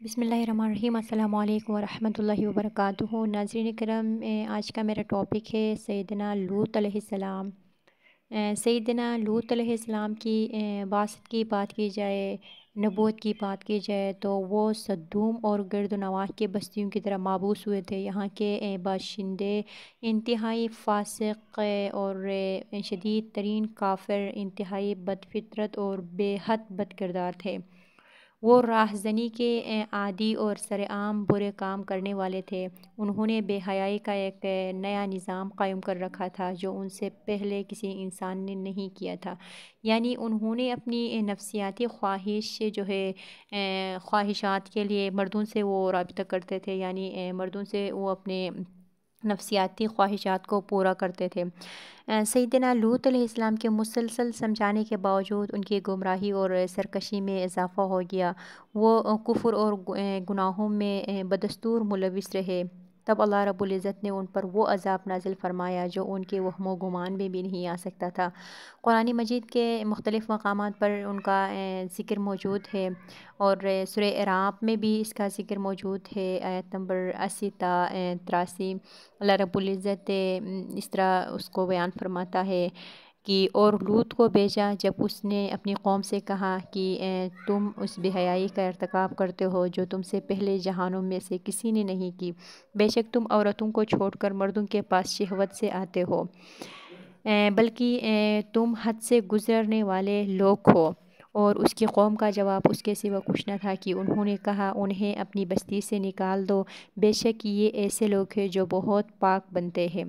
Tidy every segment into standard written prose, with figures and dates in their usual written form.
بسم اللہ الرحمن الرحیم۔ السلام علیکم ورحمۃ اللہ وبرکاتہ۔ ناظرین کرام، آج کا میرا ٹاپک ہے سیدنا لوط علیہ السلام۔ سیدنا لوط علیہ السلام کی بعثت کی بات کی جائے، نبوت کی بات کی جائے تو وہ صدوم اور گرد و نواح کے بستیوں کی طرح مابعوث ہوئے تھے۔ یہاں کے باشندے انتہائی فاسق اور شدید ترین کافر، انتہائی بد فطرت اور بے حد بد کردار تھے۔ وہ راہزنی کے عادی اور سرعام برے کام کرنے والے تھے۔ انہوں نے بے حیائی کا ایک نیا نظام قائم کر رکھا تھا جو ان سے پہلے کسی انسان نے نہیں کیا تھا۔ یعنی انہوں نے اپنی نفسیاتی خواہش جو ہے خواہشات کے لیے مردوں سے وہ رابطہ کرتے تھے، یعنی مردوں سے وہ اپنے نفسیاتی خواہشات کو پورا کرتے تھے۔ سیدنا لوط علیہ السلام کے مسلسل سمجھانے کے باوجود ان کی گمراہی اور سرکشی میں اضافہ ہو گیا۔ وہ کفر اور گناہوں میں بدستور ملوث رہے۔ تب اللہ رب العزت نے ان پر وہ عذاب نازل فرمایا جو ان کے وہم و گمان میں بھی نہیں آ سکتا تھا۔ قرآن مجید کے مختلف مقامات پر ان کا ذکر موجود ہے، اور سورہ اعراف میں بھی اس کا ذکر موجود ہے، آیت نمبر 80 تا 83۔ اللہ رب العزت اس طرح اس کو بیان فرماتا ہے کہ اور لوط کو بھیجا جب اس نے اپنی قوم سے کہا کہ تم اس بے حیائی کا ارتکاب کرتے ہو جو تم سے پہلے جہانوں میں سے کسی نے نہیں کی۔ بے شک تم عورتوں کو چھوڑ کر مردوں کے پاس شہوت سے آتے ہو، بلکہ تم حد سے گزرنے والے لوگ ہو۔ اور اس کی قوم کا جواب اس کے سوا کچھ نہ تھا کہ انہوں نے کہا انہیں اپنی بستی سے نکال دو، بے شک یہ ایسے لوگ ہیں جو بہت پاک بنتے ہیں۔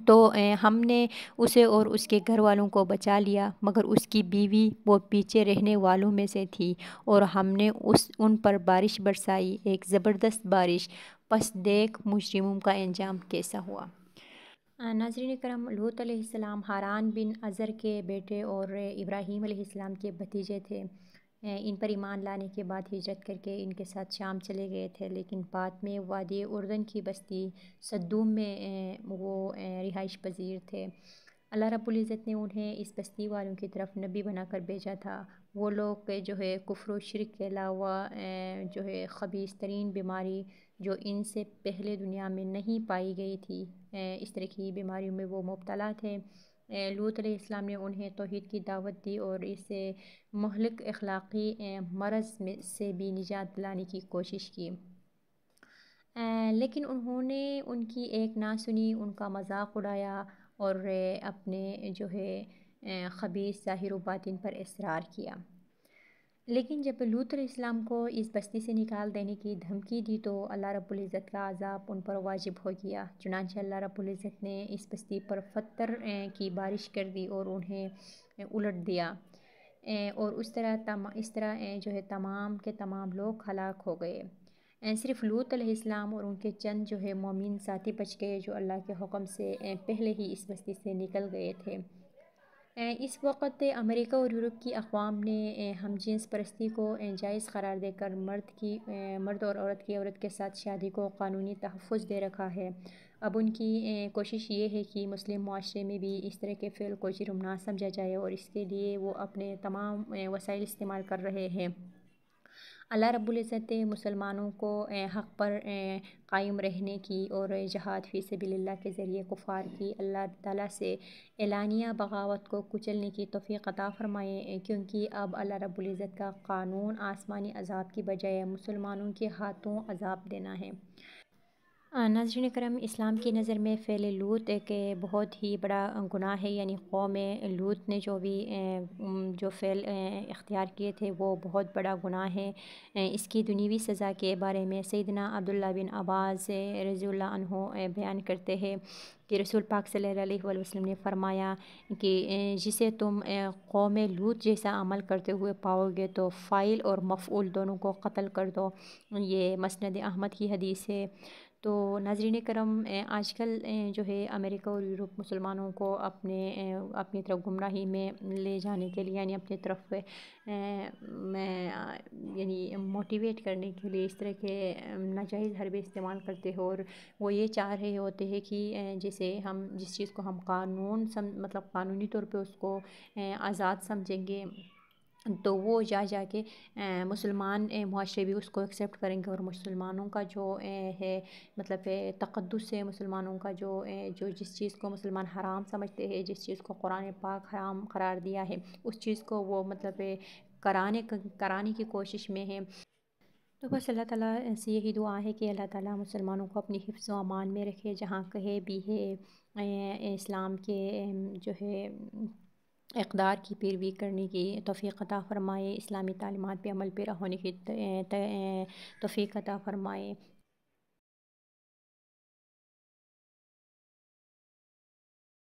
تو ہم نے اسے اور اس کے گھر والوں کو بچا لیا، مگر اس کی بیوی وہ پیچھے رہنے والوں میں سے تھی، اور ہم نے ان پر بارش برسائی، ایک زبردست بارش۔ پس دیکھ مجرموں کا انجام کیسا ہوا۔ ناظرین کرام، لوط علیہ السلام ہاران بن عزر کے بیٹے اور ابراہیم علیہ السلام کے بھتیجے تھے۔ ان پر ایمان لانے کے بعد ہجرت کر کے ان کے ساتھ شام چلے گئے تھے، لیکن بعد میں وادی اردن کی بستی صدوم میں وہ رہائش پذیر تھے۔ اللہ رب العزت نے انہیں اس بستی والوں کی طرف نبی بنا کر بھیجا تھا۔ وہ لوگ جو ہے کفر و شرک کے علاوہ جو ہے خبیث ترین بیماری جو ان سے پہلے دنیا میں نہیں پائی گئی تھی، اس طرح کی بیماریوں میں وہ مبتلا تھے۔ لوط علیہ السلام نے انہیں توحید کی دعوت دی اور اس مہلک اخلاقی مرض سے بھی نجات دلانے کی کوشش کی، لیکن انہوں نے ان کی ایک نہ سنی، ان کا مذاق اڑایا اور اپنے جو ہے خبیث ظاہر و باطن پر اصرار کیا۔ لیکن جب لوط علیہ السلام کو اس بستی سے نکال دینے کی دھمکی دی تو اللہ رب العزت کا عذاب ان پر واجب ہو گیا۔ چنانچہ اللہ رب العزت نے اس بستی پر پتھر کی بارش کر دی اور انہیں الٹ دیا، اور اس طرح جو ہے تمام کے تمام لوگ ہلاک ہو گئے۔ صرف لوط علیہ السلام اور ان کے چند جو ہے مومن ساتھی بچ گئے جو اللہ کے حکم سے پہلے ہی اس بستی سے نکل گئے تھے۔ اس وقت امریکہ اور یورپ کی اقوام نے ہم جنس پرستی کو جائز قرار دے کر مرد اور عورت کے ساتھ شادی کو قانونی تحفظ دے رکھا ہے۔ اب ان کی کوشش یہ ہے کہ مسلم معاشرے میں بھی اس طرح کے فعل کو جرم نہ سمجھا جائے، اور اس کے لیے وہ اپنے تمام وسائل استعمال کر رہے ہیں۔ اللہ رب العزت مسلمانوں کو حق پر قائم رہنے کی اور جہاد فی سبیل اللہ کے ذریعے کفار کی اللہ تعالیٰ سے اعلانیہ بغاوت کو کچلنے کی توفیق عطا فرمائے، کیونکہ اب اللہ رب العزت کا قانون آسمانی عذاب کی بجائے مسلمانوں کے ہاتھوں عذاب دینا ہے۔ ناظرین کرام، اسلام کی نظر میں فعل لوط ایک بہت ہی بڑا گناہ ہے، یعنی قوم لوط نے جو فعل اختیار کیے تھے وہ بہت بڑا گناہ ہے۔ اس کی دنیوی سزا کے بارے میں سیدنا عبداللہ بن عباس رضی اللہ عنہ بیان کرتے ہیں کہ رسول پاک صلی اللہ علیہ وآلہ وسلم نے فرمایا کہ جسے تم قوم لوط جیسا عمل کرتے ہوئے پاؤ گے تو فاعل اور مفعول دونوں کو قتل کر دو۔ یہ مسند احمد کی حدیث ہے۔ تو ناظرین کرم، آج کل جو ہے امریکہ اور یورپ مسلمانوں کو اپنی طرف گمراہی میں لے جانے کے لیے، یعنی اپنی طرف یعنی موٹیویٹ کرنے کے لیے اس طرح کے ناجائز حربے استعمال کرتے ہیں، اور وہ یہ چاہ رہے ہوتے ہیں کہ جس چیز کو ہم قانونی طور پہ اس کو آزاد سمجھیں گے، تو وہ جا جا کے مسلمان معاشرے بھی اس کو ایکسیپٹ کریں گے، اور مسلمانوں کا جو ہے مطلب تقدس ہے، مسلمانوں کا جو جس چیز کو مسلمان حرام سمجھتے ہیں، جس چیز کو قرآن پاک حرام قرار دیا ہے، اس چیز کو وہ مطلب کرانے کی کوشش میں ہے۔ تو بس اللہ تعالیٰ سے یہی دعا ہے کہ اللہ تعالیٰ مسلمانوں کو اپنی حفظ و امان میں رکھے، جہاں کہیں بھی ہے اسلام کے جو ہے اقدار کی پیروی کرنے کی توفیق عطا فرمائے، اسلامی تعلیمات پہ عمل پیرا ہونے کی توفیق عطا فرمائے۔